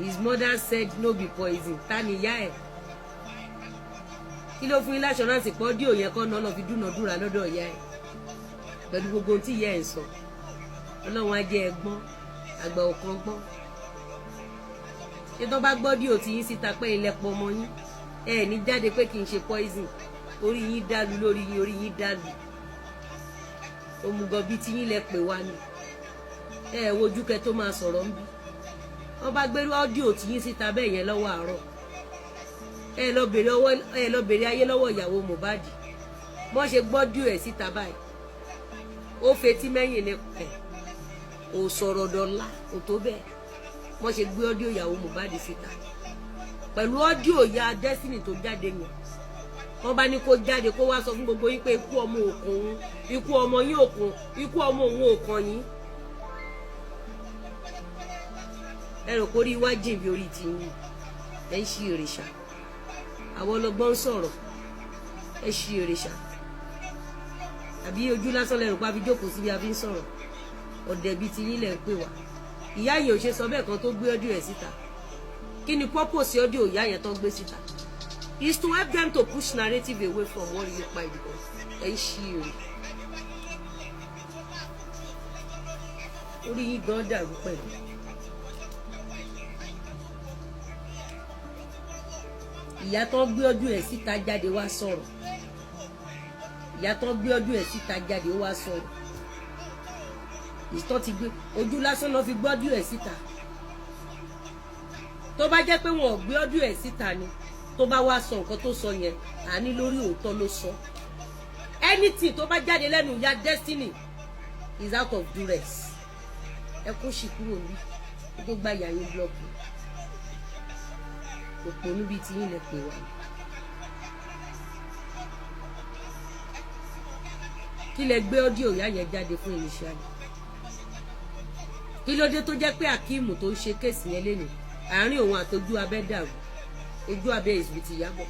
his mother said no be poison ta ni ìyá ẹ̀ kí ló fún yín láṣọránsì pọ̀ díò yẹn kọ́ náà lọ fi dúnàdúrà lọ́dọ̀ ìyá ẹ̀ pẹ̀lú gbogbo ohun tí ìyá ẹ̀ ń sọ ọlọ́run á jẹ́ ẹgbọ́n àgbà ọ̀kan gbọ́n ṣé tó bá gbọ́ díò tí yín síta pé ilẹ̀ pọ̀ ọmọ yín ẹ ní jáde pé kì í ṣe poison orí yín dàlú lórí yín orí yín dàlú òmùgọ̀ bíi tí yín lẹ pè wá ni ẹ wojú kẹ tó máa sọ̀rọ̀ ń bí wọ́n bá gbé ọ́díò tí yín síta bẹ́ẹ̀ yẹn lọ́wọ́ àárọ̀ ẹ lọ bèrè ayé lọ́wọ́ ìyàwó Mohbad wọ́n ṣe gbọ́díò ẹ̀ síta báyìí ó fetí mẹ́yìn ní pẹ̀ ò sọ̀rọ̀ dọ̀la ò tó bẹ́ẹ̀ wọ́n ṣe gbé ọ́díò ìyàwó Mohbad síta pẹ̀lú ọ́díò ìyá Destiny tó jáde yẹn wọ́n bá ní kó jáde kó wá sọ fún gbogbo yín pé ikú ọmọ òkun ikú ọmọ yín òkun ikú ọmọ òun òkan yín ẹ rò kórí iwájú ìbí orí ti yín ẹ ń ṣí òrìṣà àwọn ọlọ́gbọ́n sọ̀rọ̀ ẹ ṣí òrìṣà àbí ojú lásán lẹ́rù pa fi jókòó síbi a fi ń sọ̀rọ̀ ọ̀dẹ̀ bíi ti yín lẹ̀ ń pè wá ìyá yìí ò ṣe sọ bẹ́ẹ̀ kan tó gbé ọdún ẹ̀ síta kí ni purpose ọdún ìyá yẹn tó gbé síta is to help them to push narrative away from what you fight because ẹ ń ṣí òrì orí yín gan dàrú pẹ̀lú. ìyá tó gbé ọdún ẹ̀ síta jáde wá sọ̀rọ̀ ìyá tó gbé ọdún ẹ̀ síta jáde wá sọ̀rọ̀ ìtọ́ ti gbé ojú lásán lọ fi gbọ́dún ẹ̀ síta tó bá jẹ́ pé wọn ò gbé ọdún ẹ̀ síta ni tó bá wá sọ nǹkan tó sọ yẹn àní lórí òótọ́ ló sọ anything tó bá jáde lẹ́nu ìyá Destiny is out of duress ẹ kó sì kúrò ní tó gbá ìyá yín blọọkì òpó níbi tí yín lè pè wá kí lẹ gbé ọdíò ìyá yẹn jáde fún ìníṣẹ́ àná kí ló dé tó jẹ́ pé Akeem tó ń ṣe kéèsì yẹn lénìí àárín òun àtọjú abẹ́ dàrú ojú abẹ́ ìsìbí ti yábọ̀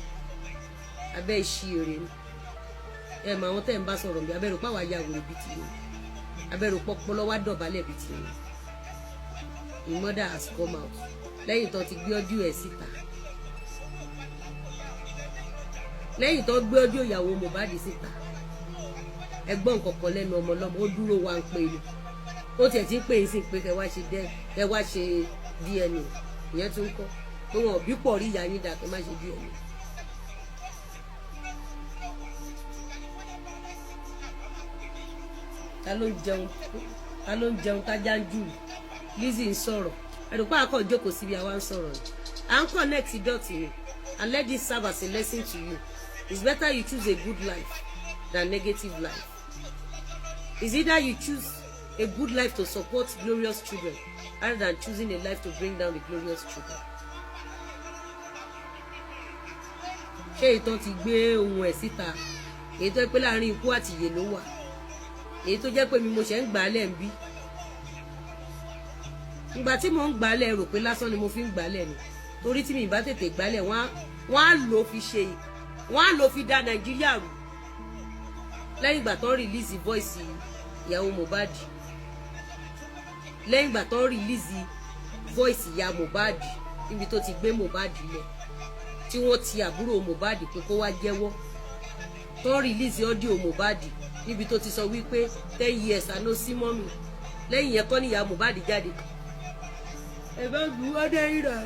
abẹ́ ìṣí èrè ni ẹ mọ àwọn tẹ́ ń bá sọ̀rọ̀ bí abẹ́rù pàwọ́ ayé àwòrán bíi ti yẹn abẹ́rù pọ́pọ́lọ́ wá dọ̀bálẹ̀ bíi ti yẹn the mother has come out lẹ́yìn tó ti gbé ọdún ẹ̀ síta lẹ́yìn tó gbé ọdún ìyàwó Mohbad síta ẹgbọ́n nǹkan kan lẹ́nu ọmọ ọlọ́mọ ó dúró wá ń pè ní ó tiẹ̀ ti ń pè é sí pé kẹ wá ṣe DNA ìyẹn tún kọ́ pé wọn ò bí pọ̀ rí ìyá yín dà kẹ má ṣe DNA. ta ló ń jẹun tájá ń jù Lizzy ń sọ̀rọ̀ ẹ̀rù pa àkọ́ ìjókòó síbi àwa ń sọ̀rọ̀ ni à ń connect dot ni and let this serve as a lesson to you it's better you choose a good life than negative life it's either you choose a good life to support glorious children rather than choosing a life to bring down the glorious children. ṣé ìtàn ti gbé ohun ẹ̀ síta èyí tó pé láàrin ikú àti ìyè ló wà èyí tó jẹ́ pé mi mo ṣe ń gbà á lẹ̀ ń bí ìgbà tí mo ń gbà á lẹ̀ rò pé lásán ni mo fi ń gbà á lẹ̀ ni torí tí mi ìbá tètè gbà á lẹ̀ wọ́n á lò fi dá Nàìjíríà rú lẹ́yìn ìgbà tó ń rìlíìsì voice ìyàwó Mohbad lẹ́yìn ìgbà tó ń rìlíìsì voice ìyá Mohbad níbi tó ti gbé Mohbad lẹ̀ tí wọ́n ti àbúrò Mohbad pé kó wá jẹ́wọ́ tó ń rìlíìsì audio Mohbad níbi tó ti sọ wípé 10 years àná sí mọ́mì lẹ́yìn yẹn kọ́ ní ìyá Mohbad jáde ẹ̀bá mi wá dé rírà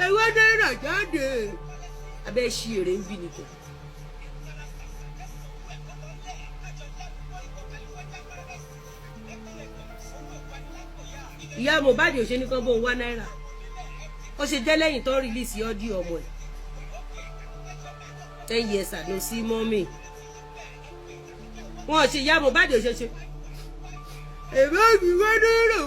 ẹ̀wá dé rírà jáde abẹ́ ṣí èrè ń bí nìkan. ìyá Mohbad ò ṣe ní kán bó ń wá náírà ó ṣe jẹ́ lẹ́yìn tó ń rìlíìsì ọ́díò ọmọ ẹ̀ 10 years àná sí mọ́mì wọn ò ṣe ìyá Mohbad ò ṣe ẹ̀bá mi wá náírà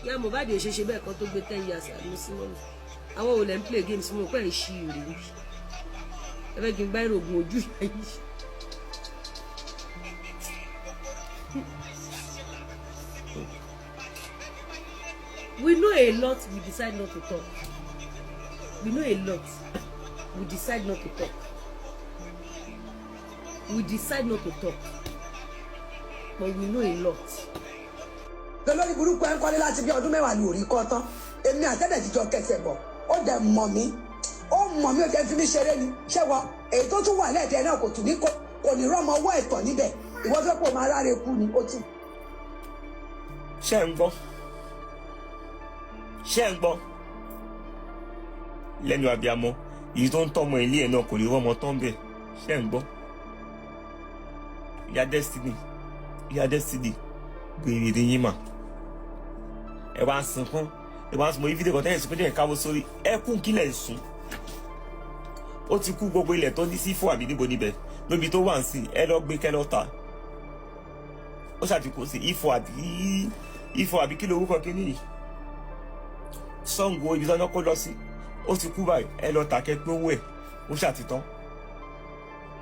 ìyá Mohbad ò ṣe bẹ́ẹ̀ kan tó gbé 10 years àná sí mọ́mì àwọn olè ń play games mo pẹ́ ń ṣí ìrè níbi ẹ fẹ́ kí n gbá ìrògùn ojú yìí. We know a lot, we decide not to talk. We know a lot, we decide not to talk. We decide not to talk. but we know a lot. lórí burúkú ẹ̀ ń kọ́lé láti bí ọdún mẹ́wàá ní orí kọ́ tán èmi àtẹ́dẹ̀ jíjọ kẹsẹ̀ bọ̀ ó dẹ̀ mọ̀ mí ó jẹ́ fi mí ṣeré ni ṣẹ́wọ́ èyí tó tún wà lẹ́ẹ̀dẹ́ náà kò tún ní kò ní rọ́mọ ọwọ́ ẹ̀tọ́ níbẹ̀ ìwọ fẹ́ pò máa ráre kú ni ó tún. ṣé ń gbọ́ lẹ́nu abiyamọ èyí tó ń tọ́mọ ilé ẹ̀ náà kò lè rọ́mọ tán bẹ́ẹ̀ ṣé ń gbọ́ ìyá Destiny gbèrè yín mà ẹ wá ń sunkún ẹ wá ń sunmọ fídíò kan tẹ́yìn sunkún tẹ́yìn káwọ́ sórí ẹkún kílẹ̀ ń sùn ó ti kú gbogbo ilẹ̀ tó ní sí fún àbí níbo níbẹ̀ lóbi tó wà ń sìn ẹ lọ gbé kẹlọ́ta ó ṣàtìkú sí ifọ̀ àbí kí lorúkọ kíní yìí Ṣàngó ibi tó ń kó lọ sí ó ti kú báyìí ẹ lọ tà kẹ́ pé owó ẹ̀ ó ṣàtìtán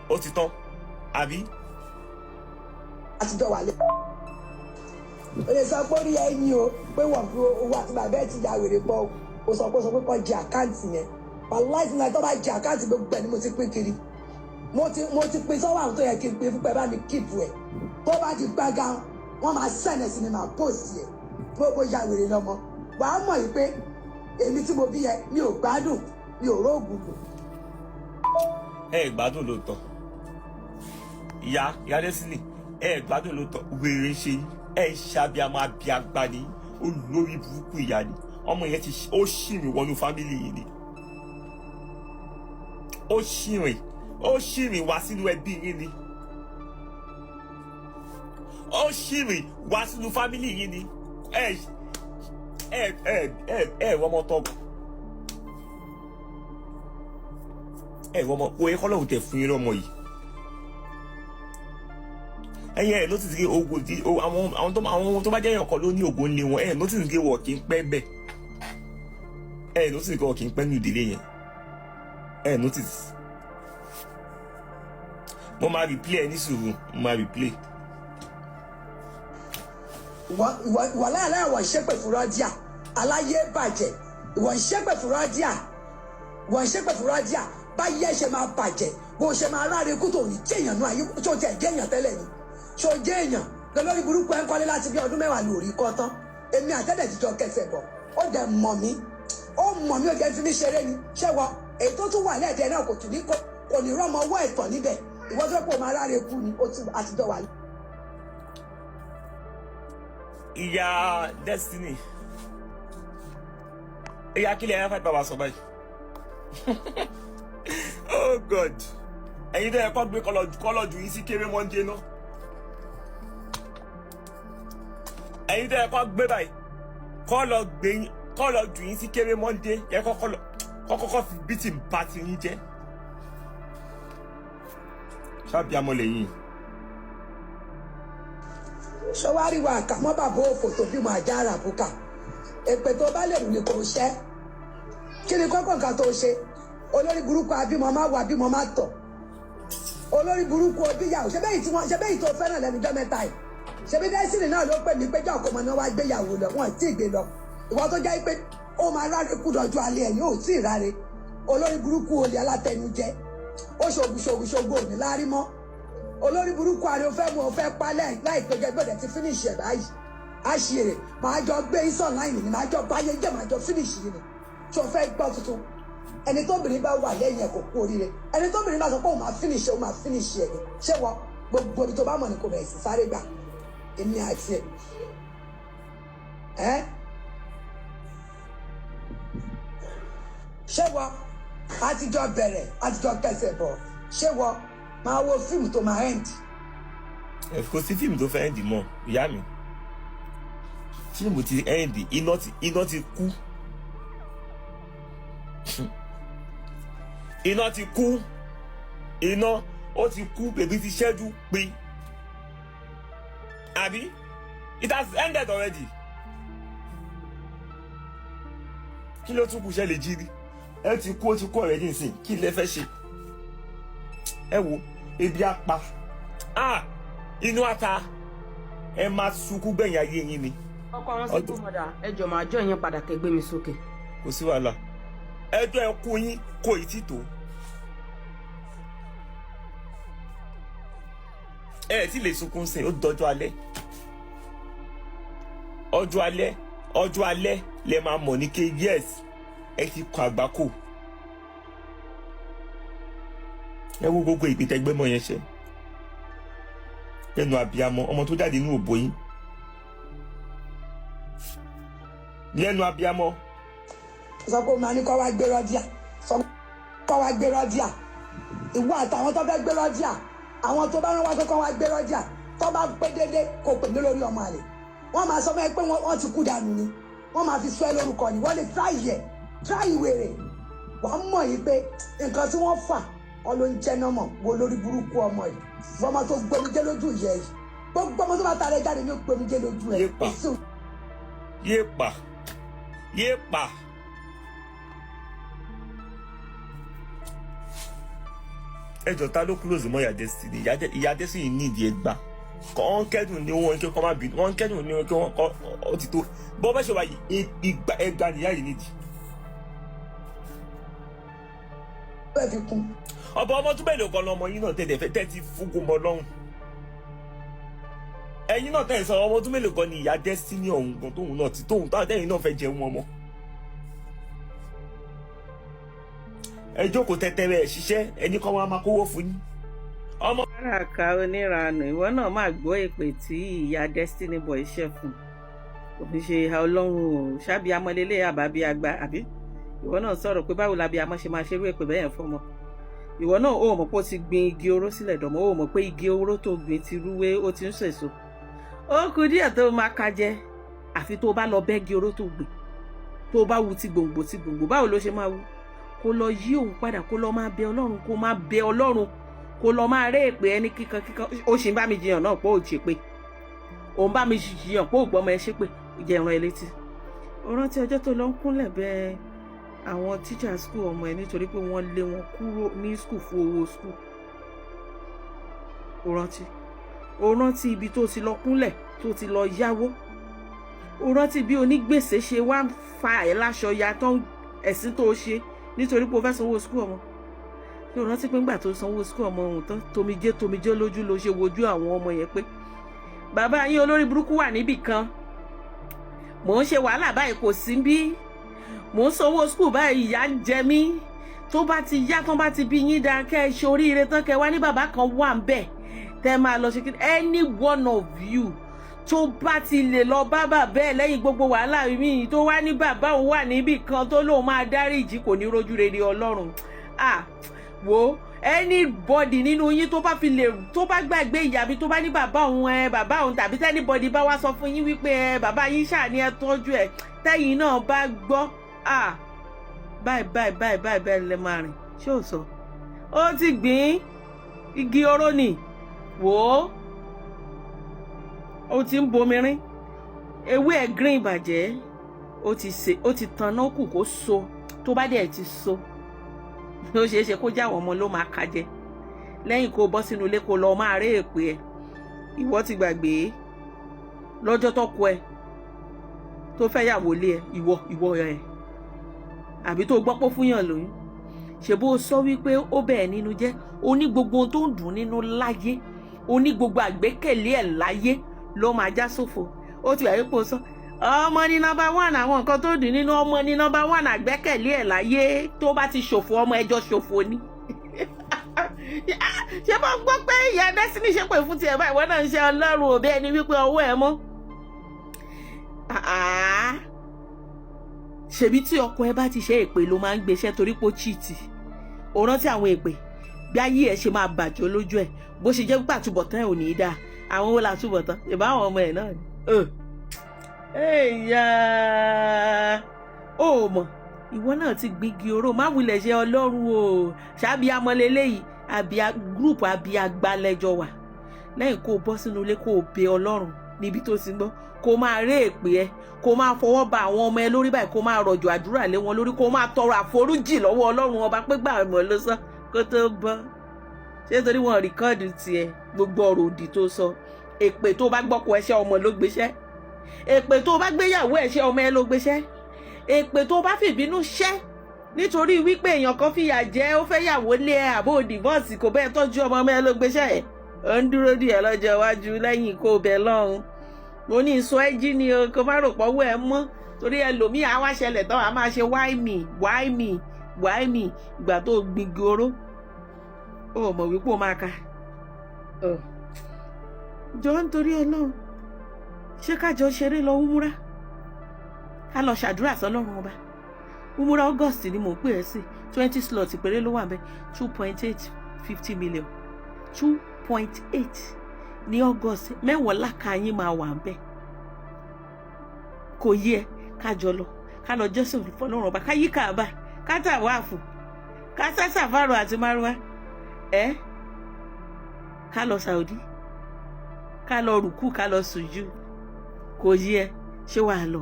ó ti tán àbí. àtijọ́ wà lé o lè sọ pé ó rí ẹyin o pé wọ́n fi owó àti bàbá ẹ̀ ti ya wèrè pọ̀ o sọ pé kọ́ jẹ àkáǹtì yẹn wàláìsí náà tó bá jẹ àkáǹtì gbogbo ẹ̀ ni mo ti pín kiri mo ti pín sọ́wọ́ àwọn tó yẹ kí n pín fún pẹ́ bá mi kíìpù ẹ̀ tó bá di gbága wọ́n máa sẹ́nẹ̀ sí ni máa pòsì ẹ̀ gbogbo ya wèrè lọ́mọ wàá mọ̀ yìí pé èmi tí mo bí yẹ mi ò gbádùn mi ò róògùn lò. ẹ gbádùn lóòótọ́ ìyá Destiny ẹ gbádùn lóòótọ́ wèrè ṣe ẹ ṣàbíamọ abiagba ni olórí burúkú ìyá ni ọmọ yẹn ó ṣìrìn wọnú fámìlì yìí ni ó ṣìrìn wá sínú ẹbí yìí ni ó ṣìrìn wá sínú fámìlì yìí ni ẹ wọ́n tọ́gù ẹ wọ́n òye kọ́lọ́hùn tẹ̀ fún yín lọ́mọ yìí ẹ̀yin ẹ̀ notice pé ogun tí àwọn tó bá jẹ́ èèyàn kan ló ní ogun ní wọn ẹ̀ notice pé wọ́n kì í pẹ́ bẹ́ẹ̀ ẹ̀ notice pé wọ́n kì í pẹ́ ní ìdílé yẹn ẹ̀ notice mo máa replay ẹ ní sùúrù mo máa replay. ìwọ láàárọ̀ ìwọ ìṣépè fún rọ́díà aláyé bàjẹ́ ìwọ ìṣépè fún rọ́díà báyé ṣe máa bàjẹ́ bó ṣe máa ráre kú tó ní jẹ́yàn náà ayé tó jẹ́ jẹ́yàn tẹ́lẹ̀ ni ṣó jẹ́ èèyàn lórí burúkú ẹ̀ ń kọ́lé láti bí ọdún mẹ́wàá ní orí kọ́ tán èmi àtẹ́dẹ̀ jíjọ kẹsẹ̀ bọ̀ ó dẹ̀ mọ̀ mí ó jẹ́ fi mí ṣeré ni ṣẹ́wọ́ èyí tó tún wà lẹ́ẹ̀dẹ́ náà kò ní rọ́mọ ọwọ́ ẹ̀tọ́ níbẹ̀ ìwọ fẹ́ pò máa ráre kú ni ó tún àtijọ́ wà. ìyá Destiny ìyá kílẹ̀ ẹ̀ fẹ́ bá wa sọ báyìí oh God ẹ̀yin tẹ́ ẹ kọ́ gbé kọ́lọ́jù yìí sí kéré mọ́ndé náà ẹ̀yin tẹ́ ẹ kọ́ gbé báyìí kọ́lọ́jù yìí sí kéré mọ́ndé ẹ kọ́kọ́ fi bítì bá ti yín jẹ́ ṣáàbí amọ̀lẹ́yìn. ṣọwárí wa àkàmọ́ bàbá òfò tó bímọ àjà àràbùkà èpè tó bá lè rù ní kò ṣẹ́ kí ni kọ́kọ́ nǹkan tó ṣe olórí burúkú abímọ má wà abímọ má tọ̀ olórí burúkú obíyàwó ṣe bẹ́yìí tó fẹ́ràn lẹ́nu jọ́ mẹ́ta yìí ṣebí Destiny náà ló pè mí pé jọ́ ọkọ̀ mọ́ náà wá gbéyàwó lọ wọn tí ì gbé lọ ìwọ tó jẹ́ pé ó máa ráre kú dọ̀jú alẹ́ ẹ̀yìn ò tí ì ráre olórí burúkú olè alátẹnujẹ ó ṣògùn òní lárí mọ́ olórí burúkú àrẹ ó fẹ́ mú ọ fẹ́ palẹ̀ láìpẹ́ jẹ́ gbọ́dọ̀ ti finish ẹ̀ báyìí á ṣe èrè máa jọ gbé isan láì ní máa jọ báyé jẹ́ máa jọ finish yìí ni tí o fẹ́ gbọ́ tuntun ẹni tóbìnrin bá wà lẹ́yìn ẹ̀ kò kú oríire ẹni tóbìnrin bá sọ pé òun máa finish ẹ̀ ni ṣé wọ́n gbogbo ibi tó bá mọ̀ ní kò bẹ̀rẹ̀ sí sáré gbà èmi àti ẹ̀ ṣé wọ́n àtijọ́ bẹ̀rẹ̀ àtijọ́ kẹsẹ̀ bọ̀ ṣé wọ́n máa wo fíìmù tó máa end. ẹ kò sí fíìmù tó fẹ́ end mọ́ ìyá mi fíìmù ti end iná ti kú iná ti kú iná ó ti kú bèbí ti ṣẹ́jú pé àbí it has ended already kí ló tún kù ṣe lè jí rí ẹ ti kú ó ti kú already nsìn kí lẹ fẹ́ ṣe ẹ wo ebi apá inú ata ẹ máa sunkún gbẹ̀yìn ayé yín ni. ọkọ àwọn sí kúmọdà ẹjọ máa jọ yín padà kẹgbẹ mi sókè. kò sí wàhálà ẹjọ́ ẹ kú yín kò ì tí tó ẹ tí lè sunkún sìn ó dọjọ́ alẹ́ ọjọ́ alẹ́ lẹ máa mọ̀ ní ké yes ẹ ti kọ àgbákò. ẹ wo gbogbo ìpìtẹ́gbẹ́mọ yẹn ṣe lẹ́nu abiyamọ ọmọ tó jáde nínú òbó yín lẹ́nu abiyamọ. sọ pé màá ní kọ́ wá gbé rọ́díà sọ kọ́ wá gbé rọ́díà ìwọ àtàwọn tó fẹ́ gbé rọ́díà àwọn tó bá rán wá pé kọ́ wá gbé rọ́díà tó bá pé déédéé kò pè mí lórí ọmọ àlè wọ́n máa sọ fún ẹ pé wọ́n ti kú dànù ni wọ́n máa fi sọ ẹ lórúkọ ni wọ́n lè tíráì wèrè wàá mọ̀ yìí pé nǹkan tí wọ́n fà ọ ló ń jẹ́ nọ́mọ̀ wo lórí burúkú ọmọ yìí ọmọ tó gbomijé lójú ìyẹ́ yìí gbogbo ọmọ tó bá tààrẹ jáde ní gbomijé lójú ẹ̀. yéèpà ẹjọ ta ló close mọ́ Ìyá Destiny Ìyá Destiny ní ìdí ẹgbà kàn kẹ́dùn ní wọn kí wọ́n má bínú wọn kẹ́dùn ní wọn kí wọ́n kọ́ ọ ti tó bọ́ bá ṣe wáyé ẹgbà nìyá yìí nídìí. bẹ́ẹ̀ fi kún. ọmọ tún bẹ́ẹ̀ lè kọ́ lọ́mọ yín náà tẹ́ ti fúngun mọ́ lọ́hùn. ẹ̀yin náà tẹ́ sọ ọmọ tún mélòó kan ní Ìyá Destiny ọ̀hún gan tóun náà ti tóun táwọn tẹ́yìn náà fẹ́ jẹun ọmọ. ẹ jókòó tẹ́tẹ́rẹ́ ẹ̀ ṣiṣẹ́ ẹni kan wá máa kówó fún yín. ọmọ. áràkà oníranù ìwọ náà máa gbọ́ èpè tí Ìyá Destiny boy ṣe fún òbí ṣe ọlọ́run ò ṣábí amọ̀lélé àbábí àgbà àbí ìwọ náà sọ̀rọ̀ pé báwo la bí amọ̀ ṣe máa ṣerú èpè bẹ́ẹ̀ fọmọ ìwọ náà ó mọ̀ pé ó ti gbin igi oró sílẹ̀ dọ̀mọ́ ó mọ̀ pé igi oró tó gbin ti rúwé ó ti ń sèso ó kù díẹ̀ tó máa kájẹ àfi tó bá lọ bẹ́gi oró tó gbìn tó bá wu ti gbòǹgbò báwo ló ṣe máa wu kó lọ yí òun padà kó lọ máa bẹ ọlọ́run kó máa bẹ ọlọ́run kó lọ máa ré èpè ẹni kíkan ó sì ń bá mi jiyàn náà pé ó ṣe pé òun bá mi jiyàn pé ó gbọ́ ọmọ ẹ ṣe pé jẹ́ ìran ẹ létí ó rántí ọjọ́ tó lọ ń kúnlẹ̀ bẹ́ẹ̀ àwọn teacher school ọmọ ẹ nítorí pé wọ́n lé wọn kúrò ní school fún owó school ó rántí ibi tó ti lọ kúnlẹ̀ tó ti lọ yáwó ó rántí bí onígbèsè ṣe wá fa ẹ̀ láṣọ ya tán ẹ̀sìn tó ṣe nítorí pé o fẹ́ sanwó school ọmọ ṣé o rántí pé ńgbà tó sanwó school ọmọ ohun tán tomijé lójú ló ṣe wojú àwọn ọmọ yẹn pé bàbá yín olórí burúkú wà níbì kan mò ń ṣe wàhálà báyìí kò sí bí mò ń sanwó school báyìí ìyà ń jẹ mí tó bá ti yá tán bá ti bí yín dáa kẹ́ ẹ ṣe oríire tán kẹ́ ẹ wá ní bàbá kan wà ń bẹ̀ tẹ́ máa lọ ṣe kí any one of you tó bá ti lè lọ bá bàbá ẹ̀ lẹ́yìn gbogbo wàhálà mi tó wá ní bàbá òun wà níbì kan tó lóun máa dáríjì kò ní rojú rere Ọlọ́run wo anybody nínú yín tó bá gbàgbé ìyàbí tó bá ní bàbá òun tàbí tẹ́nibọ́dì bá wá sọ fún yín wípé bàbá yín ṣáà ní ẹ tọ́jú ẹ̀ tẹ́yìn náà bá gbọ́ báyìí lẹ máa rìn ṣé ò sọ ó ti gbìn igi oró nì wò ó ti ń bomirin ewé ẹ̀ green ìbàjẹ́ ó ti tanná kù kó so tó bá dẹ̀ ti so ló ṣeé ṣe kó jáwọ́ ọmọ ló máa kájẹ lẹ́yìn kó bọ́ sínú ilé kó lọ máa ré èpè ẹ̀ ìwọ ti gbàgbé lọ́jọ́ tọ́kọ ẹ̀ tó fẹ́ yàwó lé ẹ̀ ìwọ ẹ̀ àbí tó gbọ́ pé fúnyàn lóyún ṣe bó sọ wípé ó bẹ̀ẹ̀ nínú jẹ́ ó ní gbogbo ohun tó ń dùn nínú láyé ó ní gbogbo àgbékèlé ẹ̀ láyé ló máa já sófo ó ti wáyé pé ó sọ ọmọ ní nọ́mbà 1 àwọn nǹkan tó dùn nínú ọmọ ní nọ́mbà 1 àgbékèlé ẹ̀ láyé tó bá ti ṣòfò ọmọ ẹjọ́ ṣòfò ni ṣé mo gbọ́ pé Ìyá Destiny ṣe pé fún tiẹ̀ báyìí wọ́n náà ń ṣe Ọlọ́run òbí ẹni wípé ọwọ́ ẹ̀ mọ́ ṣebí tí ọkọ ẹ bá ti ṣe èpè ló máa ń gbéṣẹ́ torí pé ó chíìtì ó rántí àwọn èpè bí ayé ẹ ṣe máa bàjẹ́ lójú ẹ bó ṣe jẹ́ pé àtúbọ̀tán ẹ ò ní í dáa àwọn wo la túbọ̀tán ìbá àwọn ọmọ ẹ náà ni ẹ̀yà ó mọ̀ ìwọ náà ti gbígi oró má wulẹ̀ ṣe Ọlọ́run o ṣáàbí amọ̀lélẹ́yìí gúrùpù àbí agbálẹ́jọ wà lẹ́yìn kó o bọ́ sínú ilé kó o bẹ Ọlọ́run níbi tó ti gbọ́ kó máa ré èpè ẹ kó máa fọwọ́ ba àwọn ọmọ ẹ lórí báyìí kó máa rọ̀jò àdúrà lé wọn lórí kó máa tọrọ àforíjì lọ́wọ́ Ọlọ́run ọba pé gbà mọ́ ló sọ kó tó bọ́ ṣé torí wọn rìkọ́ọ̀dù tiẹ̀ gbogbo ọ̀rọ̀ òdì tó sọ èpè tó bá gbọ́kọ ẹṣẹ́ ọmọ ló gbéṣẹ́ èpè tó bá gbéyàwó ẹṣẹ́ ọmọ ẹ ló gbéṣẹ́ èpè tó bá fìbínú ṣẹ́ nítorí wípé èèyàn kan fìyà jẹ ó fẹ́ yàwó lé ẹ àbó divorce kò bẹ́ẹ̀ tọ́jú ọmọ ẹ ló gbéṣẹ́ ẹ̀ ó ń dúró díẹ̀ lọ́jọ́ iwájú lẹ́yìn kó bẹ lọ́hùn mo ní sọ ẹ́ jí ni o kó má rò pọ́wọ́ ẹ mọ́ torí ẹlòmíì á wá ṣẹlẹ̀ tán á máa ṣe why me ìgbà tó gbin goro ó mọ̀ wípé ó máa ka jọ nítorí Ọlọ́run ṣé kájọ ṣeré lọ wúmúrá ká lọ ṣàdúrà sọ́lọ́run ọba wúmúrá August ni mò ń pè ẹ́ sí 20 slot péré ló wà bẹ́ẹ̀ 2.850 million 2.8 ní August mẹ́wọ̀n lákàáyín máa wà bẹ́ẹ̀ kò yẹ kájọ lọ ká lọ jọ́sìn fọ́lọ́run ọba ká yí Káàbà ká tàwáàfù ká sàfàrò àti márùwá ká lọ Saudi ká lọ rùkú ká lọ sùjú kò yẹ ṣé wàá lọ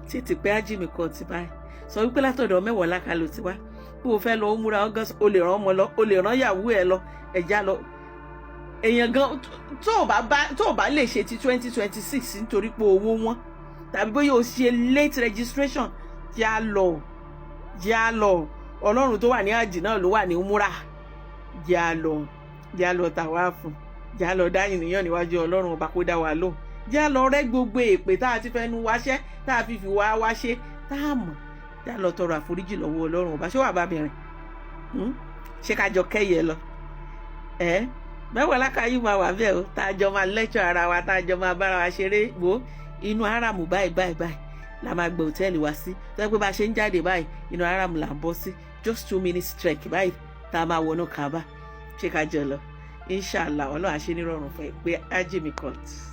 tètè pé ájìmì kan ti báyìí sọ wípé látọ̀dọ̀ mẹ́wọ̀n lákàlò ti wá bí o fẹ́ lọ ó múra August o lè rán ọmọ lọ o lè rán ìyàwó ẹ lọ ẹ̀já lọ èèyàn gan tó o bá lè ṣe ti 2026 nítorí pé owó wọn tàbí bóyá o ṣe late registration já lọ Ọlọ́run tó wà ní àjì náà ló wà ní múra já lọ tàwáàfù já lọ dá ènìyàn níwájú Ọlọ́run ọba kó dá wa lóhùn já lọ rẹ́ gbogbo èpè tá a ti fẹ́ nu wáṣẹ́ tá a fi wá wáṣẹ́ tá a mọ̀ já lọ tọrọ àforíjì lọ́wọ́ Ọlọ́run ọba ṣé wàá bá mi rìn ṣé ká jọ kẹ́yẹ lọ mẹ́wàá lákàáyí máa wà bẹ́ẹ̀ o tá a jọ máa lẹ́tọ̀ ara wa tá a jọ máa bára wa ṣeré wo inú Árámù báyìí la máa gbé hòtẹ́ẹ̀lì wá sí tó yẹ pé bá a ṣe ń jáde báyìí inú Árámù là ń bọ́ sí just 2 minutes trek báyìí tá a máa wọnú Káàbà ṣé ká jọ lọ inshallah Ọlọ́run àṣẹ nírọ̀rùn fún ẹ pé ájì mi court.